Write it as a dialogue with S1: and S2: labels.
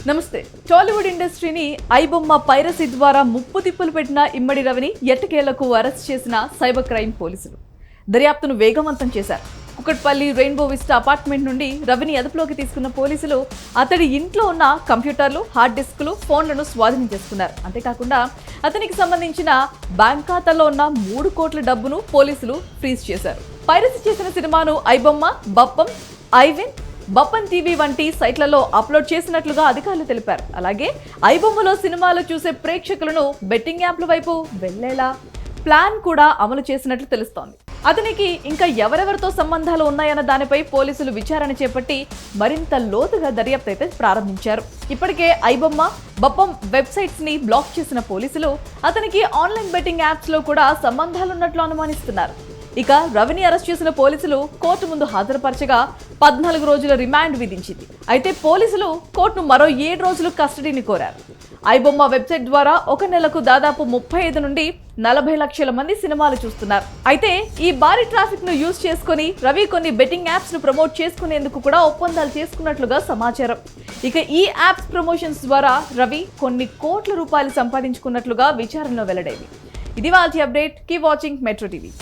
S1: నమస్తే. టాలీవుడ్ ఇండస్ట్రీని ఐబొమ్మ పైరసీ ద్వారా ముప్పు తిప్పులు పెట్టిన ఇమ్మడి రవిని ఎట్టకేలకు అరెస్ట్ చేసిన సైబర్ క్రైమ్ పోలీసులు దర్యాప్తును వేగవంతం చేశారు. కుకట్పల్లి రెయిన్బో విస్టా అపార్ట్మెంట్ నుండి రవిని అదుపులోకి తీసుకున్న పోలీసులు అతడి ఇంట్లో ఉన్న కంప్యూటర్లు, హార్డ్ డిస్కులు, ఫోన్లను స్వాధీనం చేసుకున్నారు. అంతేకాకుండా అతనికి సంబంధించిన బ్యాంక్ ఖాతాలో ఉన్న 3 కోట్ల డబ్బును పోలీసులు ఫ్రీజ్ చేశారు. పైరసీ చేసిన సినిమాను ఐబొమ్మ, బప్పం, ఐవిన్, బప్పన్ టీవీ వంటి సైట్లలో అప్లోడ్ చేసినట్లుగా అధికారులు తెలిపారు. అలాగే ఐబొమ్మలో సినిమాలు చూసే ప్రేక్షకులను బెట్టింగ్ యాప్ల వైపు వెళ్లేలా ప్లాన్ కూడా అమలు చేసినట్లు తెలుస్తోంది. అతనికి ఇంకా ఎవరెవరితో సంబంధాలు ఉన్నాయన్న దానిపై పోలీసులు విచారణ చేపట్టి మరింత లోతుగా దర్యాప్తు అయితే ప్రారంభించారు. ఇప్పటికే ఐబొమ్మ, బప్పం వెబ్సైట్స్ ని బ్లాక్ చేసిన పోలీసులు అతనికి ఆన్లైన్ బెట్టింగ్ యాప్స్ లో కూడా సంబంధాలున్నట్లు అనుమానిస్తున్నారు. ఇక రవిని అరెస్ట్ చేసిన పోలీసులు కోర్టు ముందు హాజరుపరచగా 14 రోజుల రిమాండ్ విధించింది. అయితే పోలీసులు కోర్టును మరో 7 రోజులు కస్టడీని కోరారు. ఐబొమ్మ వెబ్సైట్ ద్వారా ఒక నెలకు దాదాపు 35 నుండి 40 లక్షల మంది సినిమాలు చూస్తున్నారు. అయితే ఈ భారీ ట్రాఫిక్ ను యూజ్ చేసుకుని రవి కొన్ని బెట్టింగ్ యాప్స్ ను ప్రమోట్ చేసుకునేందుకు కూడా ఒప్పందాలు చేసుకున్నట్లుగా సమాచారం. ఇక ఈ యాప్స్ ప్రమోషన్స్ ద్వారా రవి కొన్ని కోట్ల రూపాయలు సంపాదించుకున్నట్లుగా విచారణలో వెల్లడైంది. ఇది వాళ్ళ update. Keep watching metro TV.